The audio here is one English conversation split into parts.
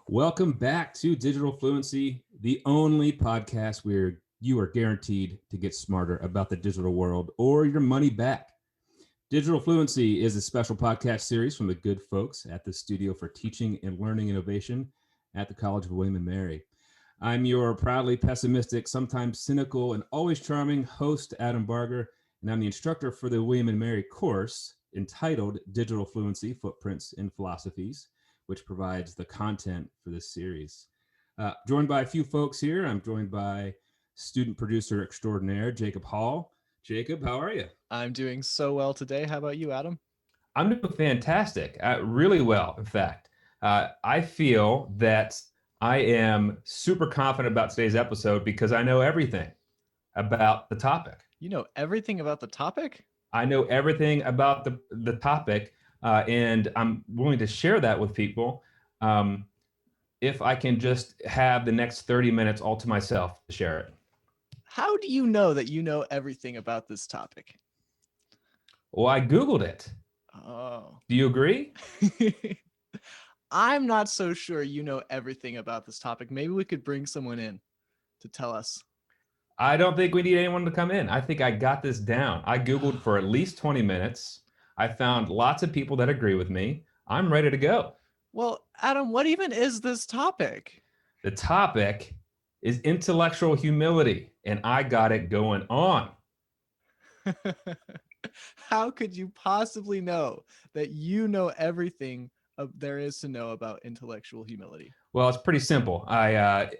Welcome back to Digital Fluency, the only podcast where you are guaranteed to get smarter about the digital world or your money back. Digital Fluency is a special podcast series from the good folks at the Studio for Teaching and Learning Innovation at the College of William and Mary. I'm your proudly pessimistic, sometimes cynical, and always charming host, Adam Barger, and I'm the instructor for the William and Mary course entitled Digital Fluency, Footprints and Philosophies, which provides the content for this series. Joined by a few folks here. I'm joined by student producer extraordinaire, Jacob Hall. Jacob, how are you? I'm doing so well today. How about you, Adam? I'm doing fantastic, really well, in fact. I feel that I am super confident about today's episode because I know everything about the topic. You know everything about the topic? I know everything about the topic, and I'm willing to share that with people if I can just have the next 30 minutes all to myself to share it. How do you know that you know everything about this topic? Well, I Googled it. Oh. Do you agree? I'm not so sure you know everything about this topic. Maybe we could bring someone in to tell us. I don't think we need anyone to come in. I think I got this down. I Googled for at least 20 minutes. I found lots of people that agree with me. I'm ready to go. Well, Adam, what even is this topic? The topic is intellectual humility, and I got it going on. How could you possibly know that you know everything there is to know about intellectual humility? Well, it's pretty simple.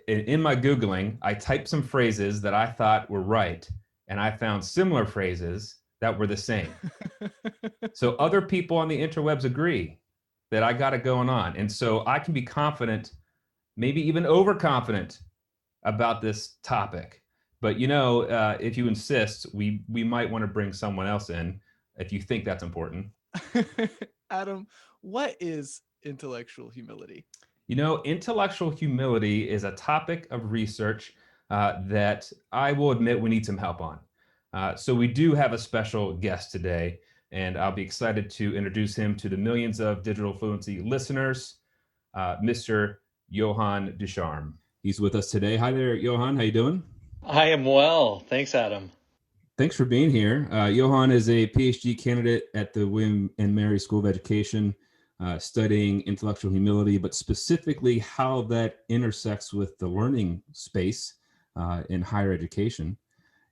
In my Googling, I typed some phrases that I thought were right, and I found similar phrases that were the same. So other people on the interwebs agree that I got it going on. And so I can be confident, maybe even overconfident about this topic. But, if you insist, we might want to bring someone else in if you think that's important. Adam, what is intellectual humility? Intellectual humility is a topic of research that I will admit we need some help on. So we do have a special guest today, and I'll be excited to introduce him to the millions of Digital Fluency listeners, Mr. Johann Ducharme. He's with us today. Hi there, Johann. How you doing? I am well. Thanks, Adam. Thanks for being here. Johann is a PhD candidate at the William and Mary School of Education, studying intellectual humility, but specifically how that intersects with the learning space in higher education.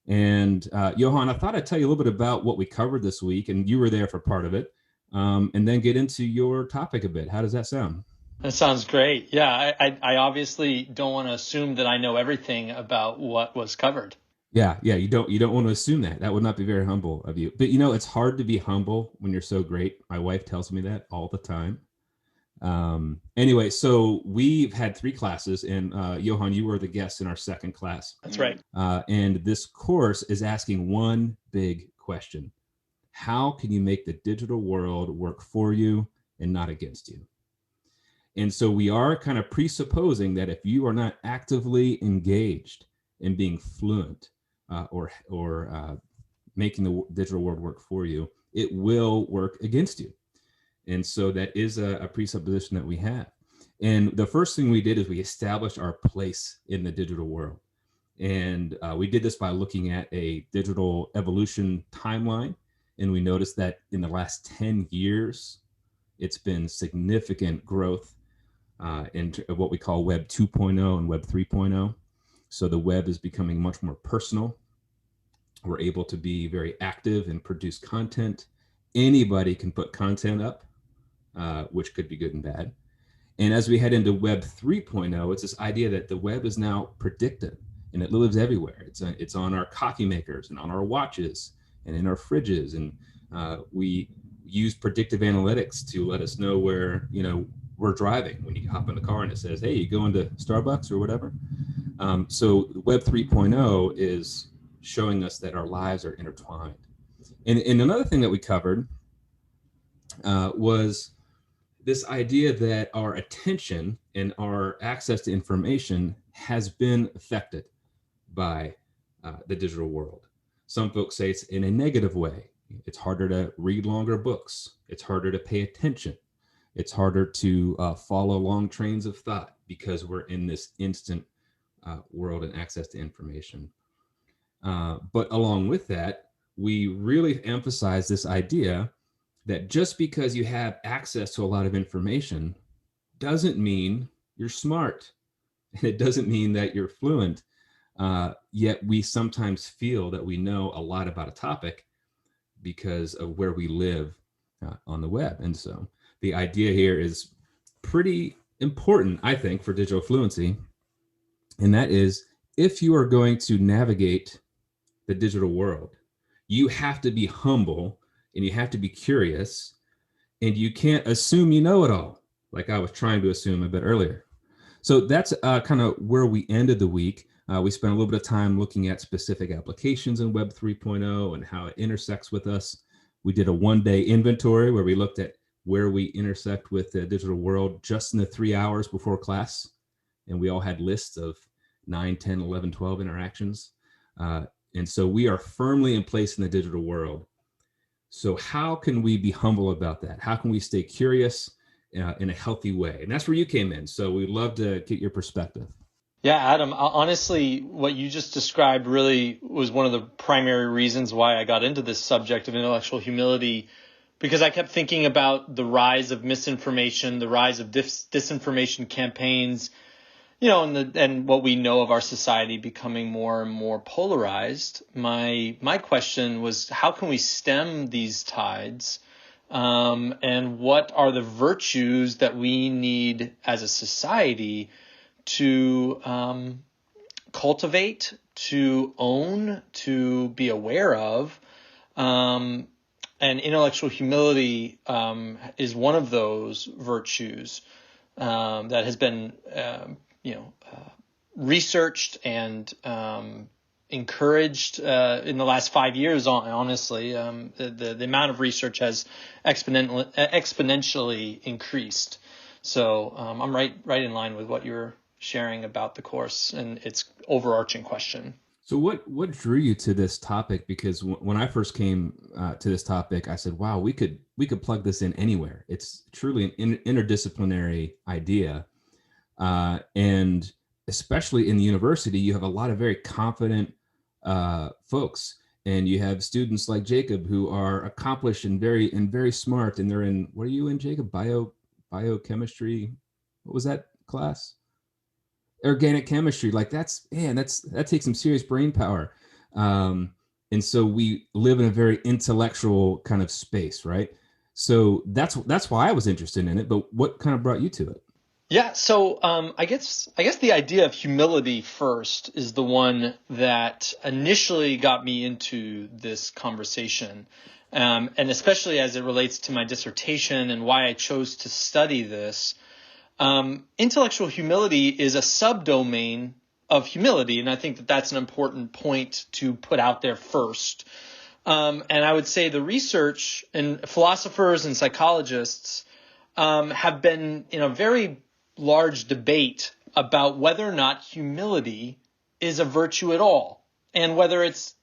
And Johann, I thought I'd tell you a little bit about what we covered this week, and you were there for part of it, and then get into your topic a bit. How does that sound? That sounds great. Yeah, I obviously don't want to assume that I know everything about what was covered. Yeah, you don't want to assume that. That would not be very humble of you. But it's hard to be humble when you're so great. My wife tells me that all the time. Anyway, so we've had 3 classes, and Johann, you were the guest in our second class. That's right. And this course is asking one big question: how can you make the digital world work for you and not against you? And so we are kind of presupposing that if you are not actively engaged in being fluent or making the digital world work for you, it will work against you. And so that is a presupposition that we have. And the first thing we did is we established our place in the digital world. And we did this by looking at a digital evolution timeline. And we noticed that in the last 10 years, it's been significant growth in what we call Web 2.0 and Web 3.0. So the web is becoming much more personal. We're able to be very active and produce content. Anybody can put content up, which could be good and bad. And as we head into Web 3.0, it's this idea that the web is now predictive and it lives everywhere. It's on our coffee makers and on our watches and in our fridges. And we use predictive analytics to let us know where, we're driving when you hop in the car and it says, hey, you going to Starbucks or whatever. So Web 3.0 is showing us that our lives are intertwined. And another thing that we covered was this idea that our attention and our access to information has been affected by the digital world. Some folks say it's in a negative way. It's harder to read longer books. It's harder to pay attention. It's harder to follow long trains of thought. because we're in this instant world and access to information. But along with that, we really emphasize this idea that just because you have access to a lot of information doesn't mean you're smart. It doesn't mean that you're fluent. Yet we sometimes feel that we know a lot about a topic because of where we live on the web. And so the idea here is pretty important, I think, for digital fluency. And that is, if you are going to navigate the digital world, you have to be humble and you have to be curious, and you can't assume you know it all, like I was trying to assume a bit earlier. So that's kind of where we ended the week. We spent a little bit of time looking at specific applications in Web 3.0 and how it intersects with us. We did a one-day inventory where we looked at where we intersect with the digital world just in the 3 hours before class. And we all had lists of 9, 10, 11, 12 interactions. And so we are firmly in place in the digital world. So how can we be humble about that? How can we stay curious in a healthy way? And that's where you came in. So we'd love to get your perspective. Yeah, Adam, honestly, what you just described really was one of the primary reasons why I got into this subject of intellectual humility, because I kept thinking about the rise of misinformation, the rise of disinformation campaigns, and what we know of our society becoming more and more polarized. My question was, how can we stem these tides? And what are the virtues that we need as a society to cultivate, to own, to be aware of? And intellectual humility is one of those virtues that has been researched and encouraged in the last 5 years. Honestly, the amount of research has exponentially increased. So I'm right in line with what you're sharing about the course and its overarching question. So what drew you to this topic? Because when I first came to this topic, I said, wow, we could plug this in anywhere. It's truly an interdisciplinary idea. And especially in the university, you have a lot of very confident folks, and you have students like Jacob who are accomplished and very smart, and they're in, what are you in, Jacob? Biochemistry? What was that class? Organic chemistry. Like that takes some serious brain power. And so we live in a very intellectual kind of space, right? So that's why I was interested in it. But what kind of brought you to it? Yeah, so I guess the idea of humility first is the one that initially got me into this conversation, and especially as it relates to my dissertation and why I chose to study this. Intellectual humility is a subdomain of humility, and I think that that's an important point to put out there first. And I would say the research and philosophers and psychologists have been in a very large debate about whether or not humility is a virtue at all, and whether it's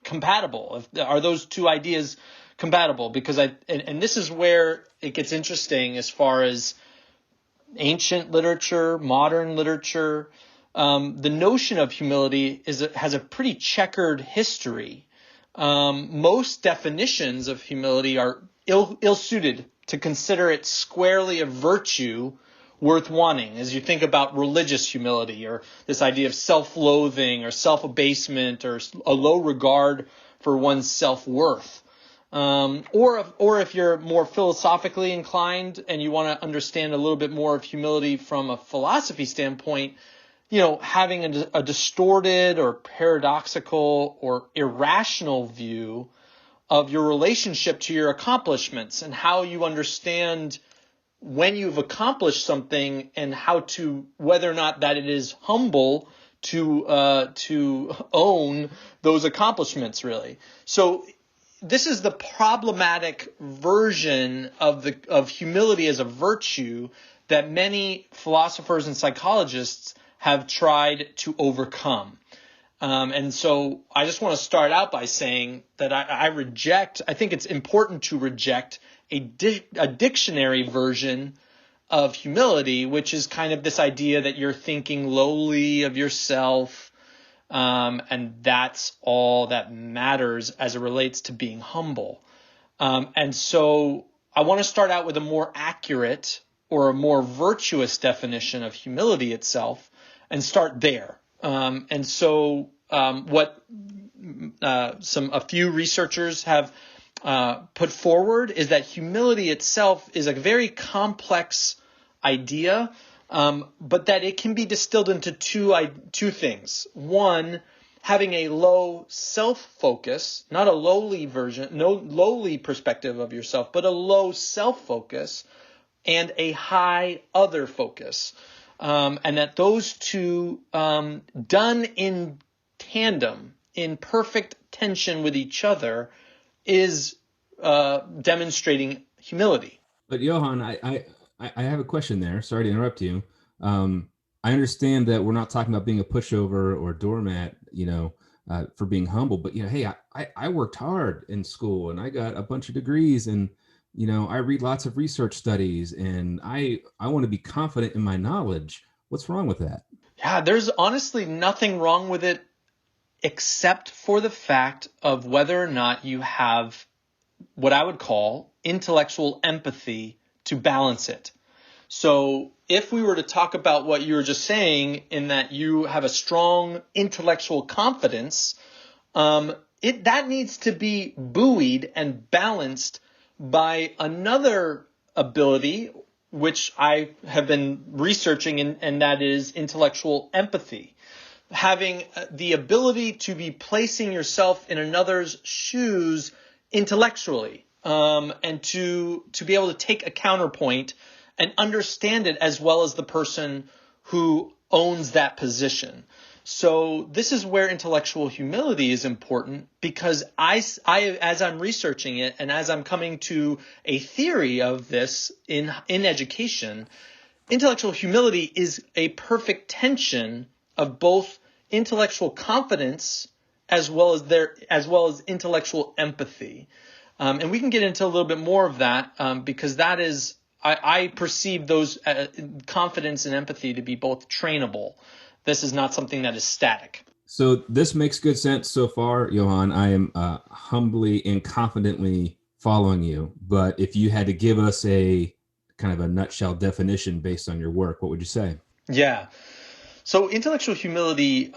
compatible. Are those two ideas compatible? Because and this is where it gets interesting as far as ancient literature, modern literature. The notion of humility has a pretty checkered history. Most definitions of humility are ill-suited to consider it squarely a virtue worth wanting, as you think about religious humility, or this idea of self-loathing or self-abasement or a low regard for one's self-worth. Or if you're more philosophically inclined and you want to understand a little bit more of humility from a philosophy standpoint, having a distorted or paradoxical or irrational view of your relationship to your accomplishments and how you understand when you've accomplished something and whether or not that it is humble to own those accomplishments, really. So this is the problematic version of humility as a virtue that many philosophers and psychologists have tried to overcome. And so I just want to start out by saying that I think it's important to reject a dictionary version of humility, which is kind of this idea that you're thinking lowly of yourself, and that's all that matters as it relates to being humble. And so I want to start out with a more accurate or a more virtuous definition of humility itself and start there. And so what a few researchers have put forward is that humility itself is a very complex idea, but that it can be distilled into two things. One, having a low self-focus, not a lowly version, no lowly perspective of yourself, but a low self-focus and a high other focus. And that those two, done in tandem, in perfect tension with each other, is demonstrating humility. But Johann, I have a question there. Sorry to interrupt you. I understand that we're not talking about being a pushover or doormat, for being humble. But hey, I worked hard in school and I got a bunch of degrees, and I read lots of research studies, and I want to be confident in my knowledge. What's wrong with that? Yeah, there's honestly nothing wrong with it, except for the fact of whether or not you have what I would call intellectual empathy to balance it. So if we were to talk about what you were just saying, in that you have a strong intellectual confidence, that needs to be buoyed and balanced by another ability, which I have been researching, and that is intellectual empathy. Having the ability to be placing yourself in another's shoes intellectually, and to be able to take a counterpoint and understand it as well as the person who owns that position. So this is where intellectual humility is important, because I as I'm researching it and as I'm coming to a theory of this in education, intellectual humility is a perfect tension of both intellectual confidence as well as intellectual empathy. And we can get into a little bit more of that, because that is, I perceive those confidence and empathy to be both trainable. This is not something that is static. So this makes good sense so far, Johann. I am humbly and confidently following you. But if you had to give us a kind of a nutshell definition based on your work, what would you say? Yeah. So intellectual humility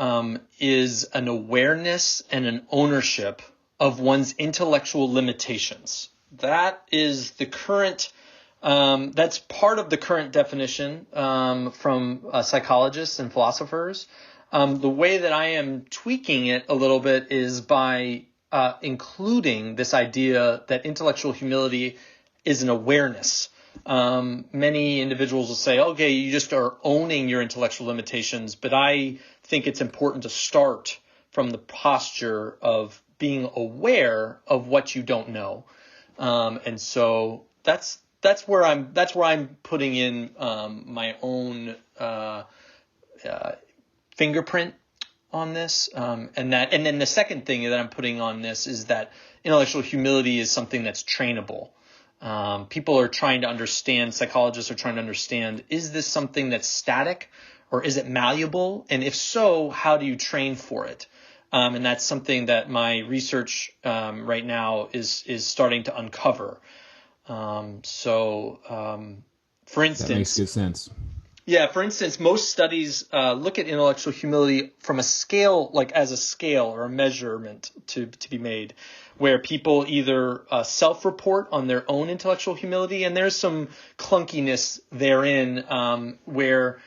is an awareness and an ownership of one's intellectual limitations. That is the current, that's part of the current definition from psychologists and philosophers. The way that I am tweaking it a little bit is by including this idea that intellectual humility is an awareness. Many individuals will say, okay, you just are owning your intellectual limitations, but I think it's important to start from the posture of being aware of what you don't know. And so that's where I'm putting in my own fingerprint on this. And then the second thing that I'm putting on this is that intellectual humility is something that's trainable. People are trying to understand, psychologists are trying to understand, is this something that's static or is it malleable? And if so, how do you train for it? And that's something that my research right now is starting to uncover. For instance, that makes good sense. Yeah, for instance, most studies look at intellectual humility from a scale, like as a scale or a measurement to be made, where people either self-report on their own intellectual humility, and there's some clunkiness therein, where,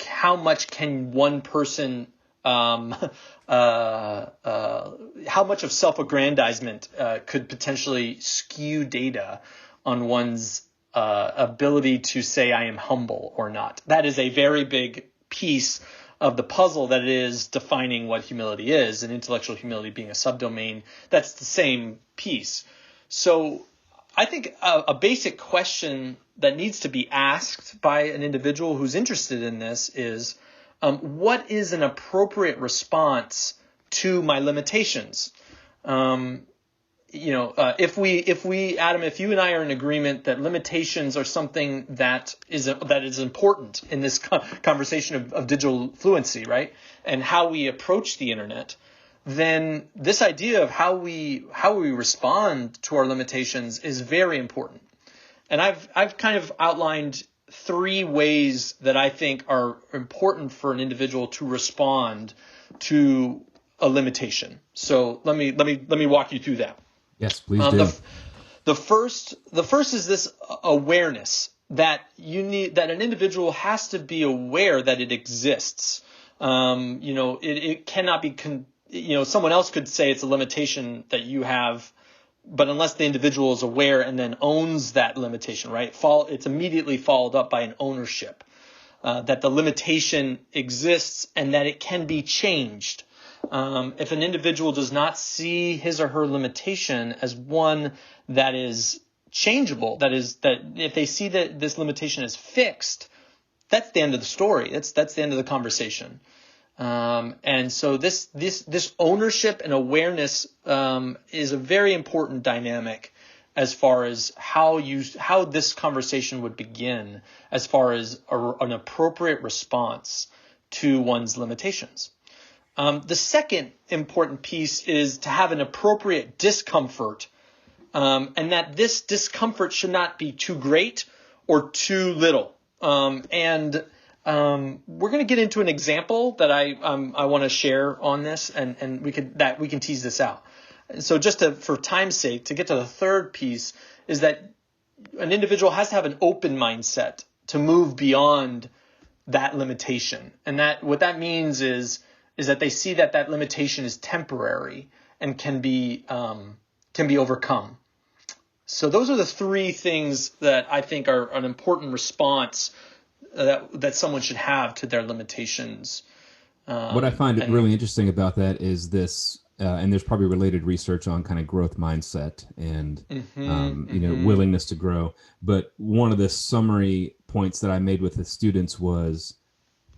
how much can one person, how much of self-aggrandizement could potentially skew data on one's ability to say I am humble or not. That is a very big piece of the puzzle that is defining what humility is, and intellectual humility being a subdomain. That's the same piece. So I think a basic question that needs to be asked by an individual who's interested in this is, what is an appropriate response to my limitations? if we, Adam, if you and I are in agreement that limitations are something that is important in this conversation of digital fluency, right, and how we approach the internet, then this idea of how we respond to our limitations is very important. And I've kind of outlined 3 ways that I think are important for an individual to respond to a limitation. So let me walk you through that. Yes, please do. The first is this awareness that that an individual has to be aware that it exists. It cannot be someone else could say it's a limitation that you have, but unless the individual is aware and then owns that limitation, right? It's immediately followed up by an ownership, that the limitation exists and that it can be changed. If an individual does not see his or her limitation as one that is changeable, that if they see that this limitation is fixed, that's the end of the story. That's the end of the conversation. And so this ownership and awareness is a very important dynamic as far as how this conversation would begin, as far as an appropriate response to one's limitations. The second important piece is to have an appropriate discomfort, and that this discomfort should not be too great or too little. We're going to get into an example that I want to share on this, and we can tease this out. And so just for time's sake, to get to the third piece is that an individual has to have an open mindset to move beyond that limitation. And that what that means is that they see that limitation is temporary and can be overcome. So those are the 3 things that I think are an important response that someone should have to their limitations. What I find really interesting about that is this, and there's probably related research on kind of growth mindset and willingness to grow. But one of the summary points that I made with the students was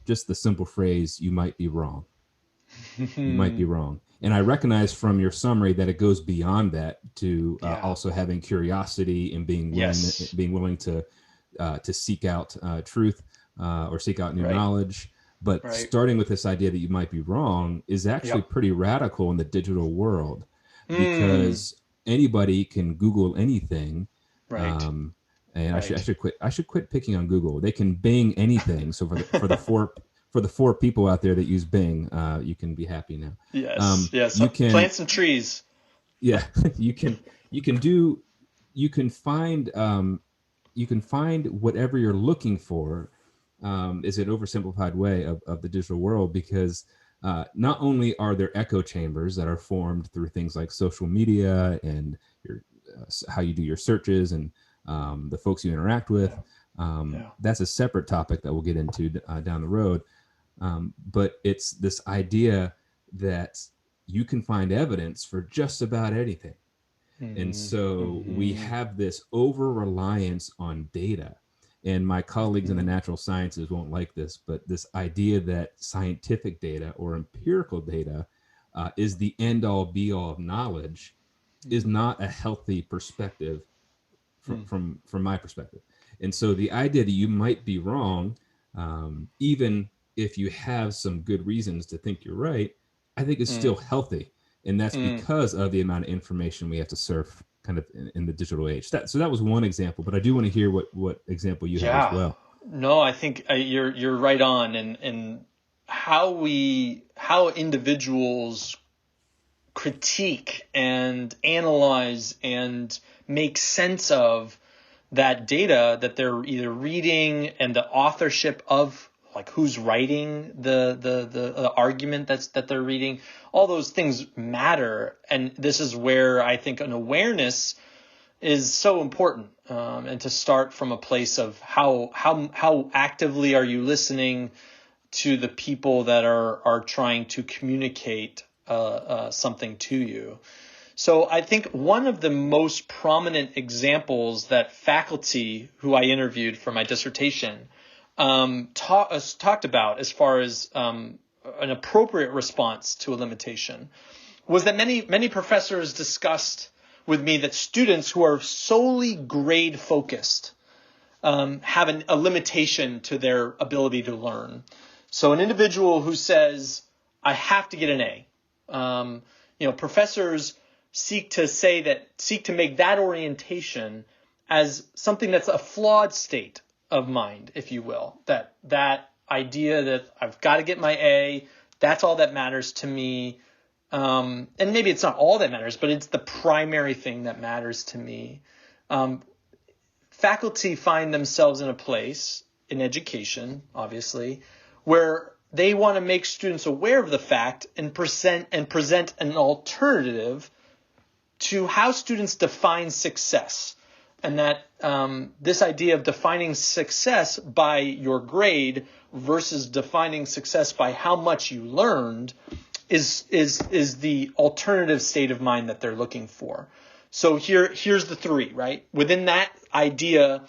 just the simple phrase, "You might be wrong." You might be wrong. And I recognize from your summary that it goes beyond that to also having curiosity and being willing to seek out truth or seek out new knowledge. But starting with this idea that you might be wrong is actually pretty radical in the digital world, because anybody can Google anything. Right. And I should quit picking on Google. They can Bing anything. So for the 4 people out there that use Bing, you can be happy now. Yes. You can plant some trees. Yeah, you can find whatever you're looking for. Is an oversimplified way of the digital world, because not only are there echo chambers that are formed through things like social media and your how you do your searches and the folks you interact with. That's a separate topic that we'll get into down the road. But it's this idea that you can find evidence for just about anything. And so we have this over-reliance on data. And my colleagues in the natural sciences won't like this, but this idea that scientific data or empirical data is the end-all, be-all of knowledge is not a healthy perspective from my perspective. And so the idea that you might be wrong, even if you have some good reasons to think you're right, I think is still healthy. And that's because of the amount of information we have to surf kind of in the digital age. So that was one example, but I do want to hear what example you have as well. No, I think you're right on. And how individuals critique and analyze and make sense of that data that they're either reading and the authorship of, like who's writing the argument that they're reading, all those things matter. And this is where I think an awareness is so important, and to start from a place of how actively are you listening to the people that are trying to communicate something to you. So I think one of the most prominent examples that faculty who I interviewed for my dissertation talked about as far as an appropriate response to a limitation was that many professors discussed with me that students who are solely grade focused have a limitation to their ability to learn. So an individual who says, I have to get an A, professors seek to make that orientation as something that's a flawed state of mind, if you will, that idea that I've got to get my A, that's all that matters to me. And maybe it's not all that matters, but it's the primary thing that matters to me. Faculty find themselves in a place in education, obviously, where they want to make students aware of the fact and present an alternative to how students define success. And that this idea of defining success by your grade versus defining success by how much you learned is the alternative state of mind that they're looking for. So here's the three, right? Within that idea,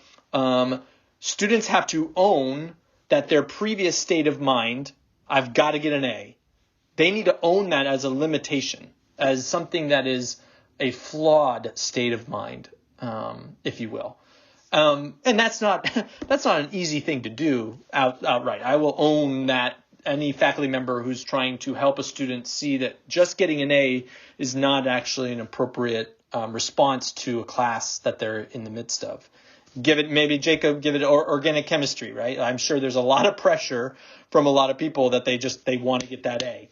students have to own that their previous state of mind, I've got to get an A. They need to own that as a limitation, as something that is a flawed state of mind, if you will. And that's not an easy thing to do outright. I will own that. Any faculty member who's trying to help a student see that just getting an A is not actually an appropriate response to a class that they're in the midst of. Give it organic chemistry, right? I'm sure there's a lot of pressure from a lot of people that they want to get that A.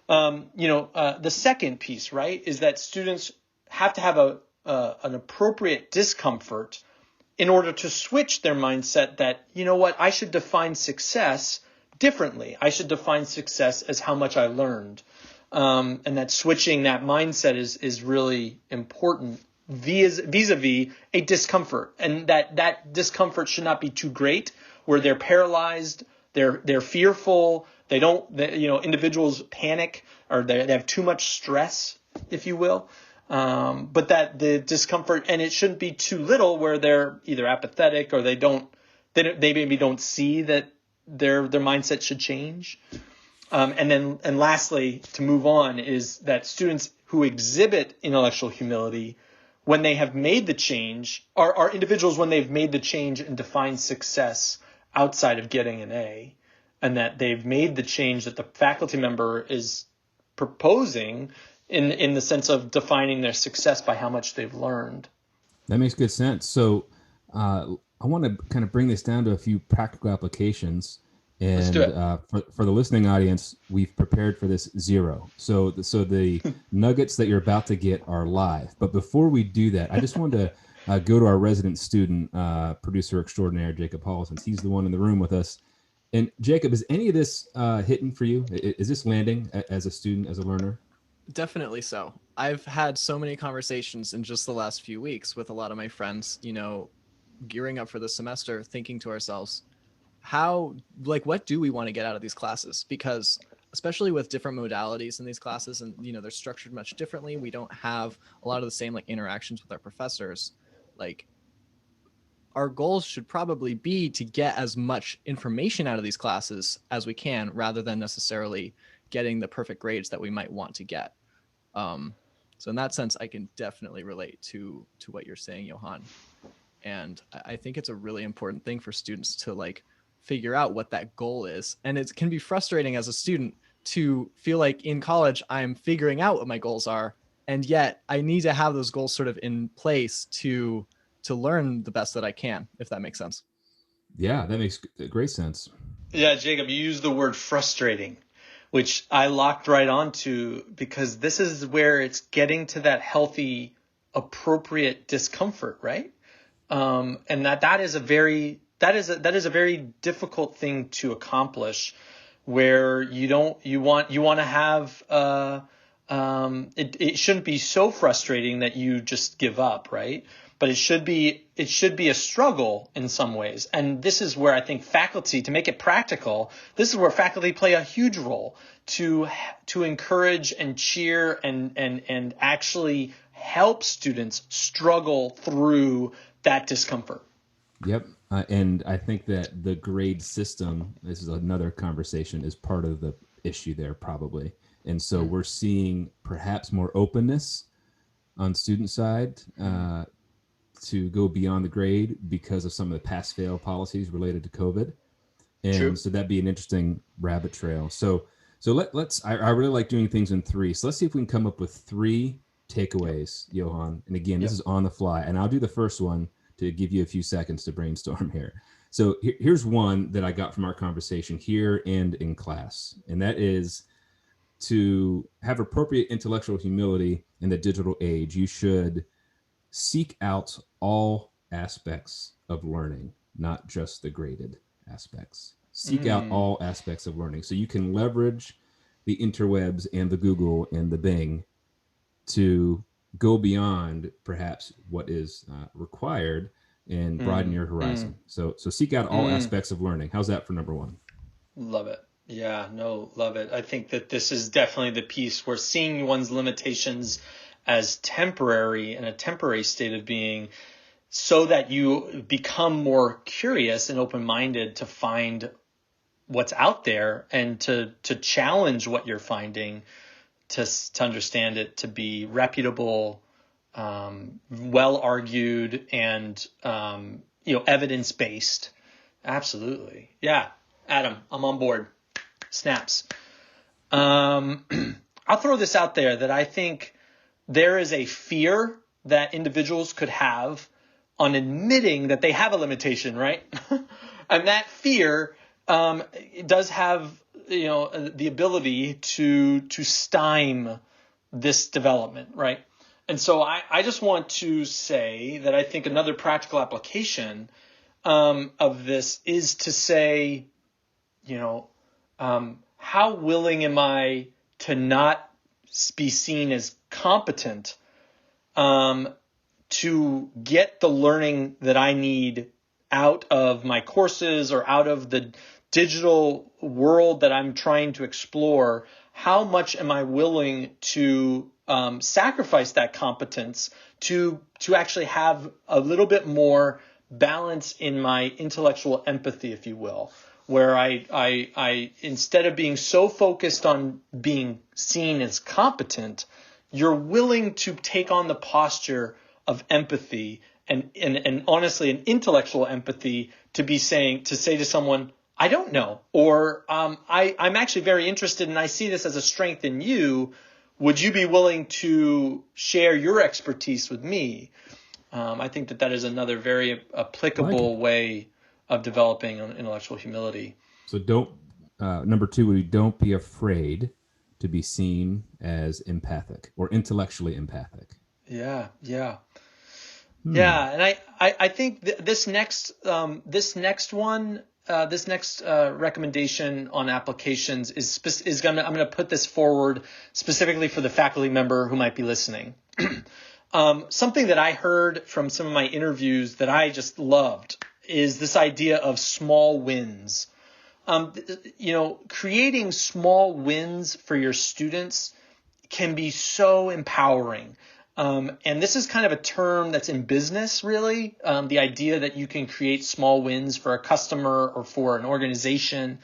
The second piece, right, is that students have to have an appropriate discomfort in order to switch their mindset that, you know what, I should define success differently. I should define success as how much I learned. And that switching that mindset is really important vis-a-vis a discomfort. And that discomfort should not be too great where they're paralyzed, they're fearful, individuals panic or they have too much stress, if you will. But that the discomfort, and it shouldn't be too little where they're either apathetic or they maybe don't see that their mindset should change. And lastly, to move on, is that students who exhibit intellectual humility, when they have made the change, are individuals when they've made the change and defined success outside of getting an A, and that they've made the change that the faculty member is proposing in the sense of defining their success by how much they've learned. That makes good sense. So I want to kind of bring this down to a few practical applications. And Let's do it. For the listening audience, we've prepared for this 0. So the nuggets that you're about to get are live. But before we do that, I just wanted to go to our resident student, producer extraordinaire, Jacob Hall, since he's the one in the room with us. And Jacob, is any of this hitting for you? Is this landing as a student, as a learner? Definitely so. I've had so many conversations in just the last few weeks with a lot of my friends, gearing up for the semester, thinking to ourselves, what do we want to get out of these classes? Because especially with different modalities in these classes, and they're structured much differently, we don't have a lot of the same interactions with our professors. Our goals should probably be to get as much information out of these classes as we can, rather than necessarily getting the perfect grades that we might want to get. So in that sense, I can definitely relate to what you're saying, Johann. And I think it's a really important thing for students to figure out what that goal is. And it can be frustrating as a student to feel like in college, I'm figuring out what my goals are. And yet I need to have those goals sort of in place to learn the best that I can, if that makes sense. Yeah, that makes great sense. Yeah, Jacob, you used the word frustrating, which I locked right onto, because this is where it's getting to that healthy, appropriate discomfort, right? And that is a very difficult thing to accomplish, where you want to have it shouldn't be so frustrating that you just give up, right? But it should be a struggle in some ways. And this is where I think faculty, to make it practical, this is where faculty play a huge role to encourage and cheer and actually help students struggle through that discomfort. Yep. And I think that the grade system, this is another conversation, is part of the issue there probably. And so we're seeing perhaps more openness on student side to go beyond the grade because of some of the pass-fail policies related to COVID. And True. so that'd be an interesting rabbit trail. So let's I really like doing things in three. So let's see if we can come up with three takeaways, Johann. And again, this is on the fly. And I'll do the first one to give you a few seconds to brainstorm here. So here's one that I got from our conversation here and in class. And that is, to have appropriate intellectual humility in the digital age, you should seek out all aspects of learning, not just the graded aspects. Seek out all aspects of learning. So you can leverage the interwebs and the Google and the Bing to go beyond perhaps what is required and broaden your horizon. So seek out all aspects of learning. How's that for number one? Love it. Yeah, no, love it. I think that this is definitely the piece where seeing one's limitations as temporary and a temporary state of being, so that you become more curious and open-minded to find what's out there and to challenge what you're finding, to understand it to be reputable, well argued, and evidence-based. Absolutely. Yeah, Adam, I'm on board. Snaps. I'll throw this out there, that I think there is a fear that individuals could have on admitting that they have a limitation, right? And that fear does have, the ability to stymie this development, right? And so I just want to say that I think another practical application of this is to say, how willing am I to not be seen as competent to get the learning that I need out of my courses or out of the digital world that I'm trying to explore? How much am I willing to sacrifice that competence to actually have a little bit more balance in my intellectual empathy, if you will, where I instead of being so focused on being seen as competent, you're willing to take on the posture of empathy and honestly an intellectual empathy to say to someone, I don't know, or I'm actually very interested and I see this as a strength in you. Would you be willing to share your expertise with me? I think that is another very applicable way of developing intellectual humility. So number two would be, don't be afraid to be seen as empathic or intellectually empathic. Yeah. Yeah, and I think this next recommendation on applications I'm going to put this forward specifically for the faculty member who might be listening. Something that I heard from some of my interviews that I just loved is this idea of small wins. Creating small wins for your students can be so empowering. And this is kind of a term that's in business, really, the idea that you can create small wins for a customer or for an organization,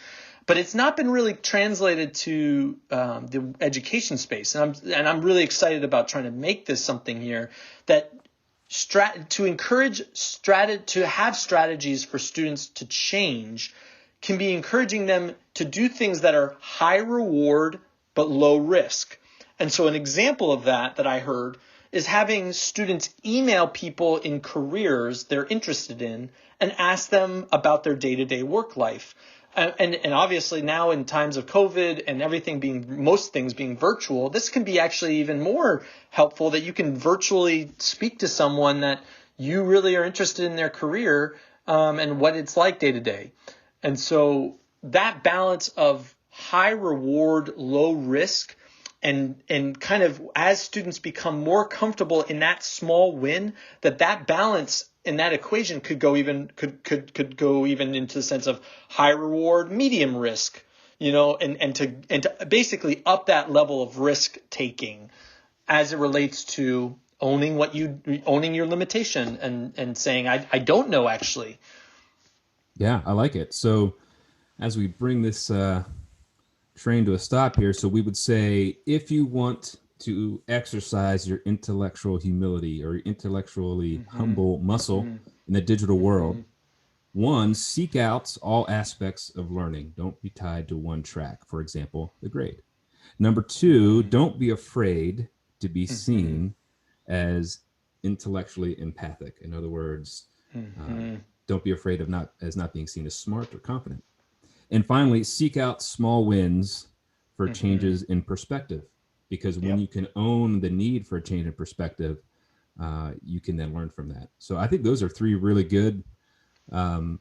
but it's not been really translated to the education space. And I'm really excited about trying to make this something here that to encourage to have strategies for students to change can be encouraging them to do things that are high reward but low risk. And so an example of that I heard is having students email people in careers they're interested in and ask them about their day-to-day work life. And obviously now in times of COVID and most things being virtual, this can be actually even more helpful, that you can virtually speak to someone that you really are interested in their career and what it's like day to day. And so that balance of high reward, low risk, and kind of as students become more comfortable in that small win, that balance in that equation could go even into the sense of high reward, medium risk, and to basically up that level of risk taking as it relates to owning your limitation and saying, I don't know actually. Yeah, I like it. So as we bring this train to a stop here, so we would say, if you want to exercise your intellectual humility or intellectually humble muscle in the digital world, one, seek out all aspects of learning. Don't be tied to one track, for example, the grade. Number two, don't be afraid to be seen as intellectually empathic. In other words, don't be afraid of not being seen as smart or confident. And finally, seek out small wins for changes in perspective, because when you can own the need for a change in perspective, you can then learn from that. So I think those are three really good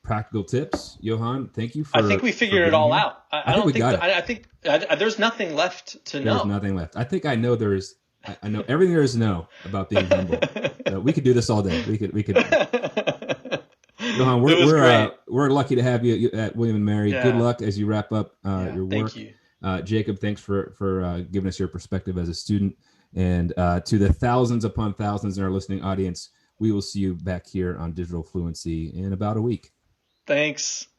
practical tips. Johann, thank you for. I think we figured it all here. out. I don't think I think there's nothing left to know. There's nothing left. I think I know there's. I know everything there is to know about being humble. So we could do this all day. We could. Johann, we're lucky to have you at William and Mary. Good luck as you wrap up your work. Thank you. Jacob, thanks for giving us your perspective as a student. And to the thousands upon thousands in our listening audience, we will see you back here on Digital Fluency in about a week. Thanks.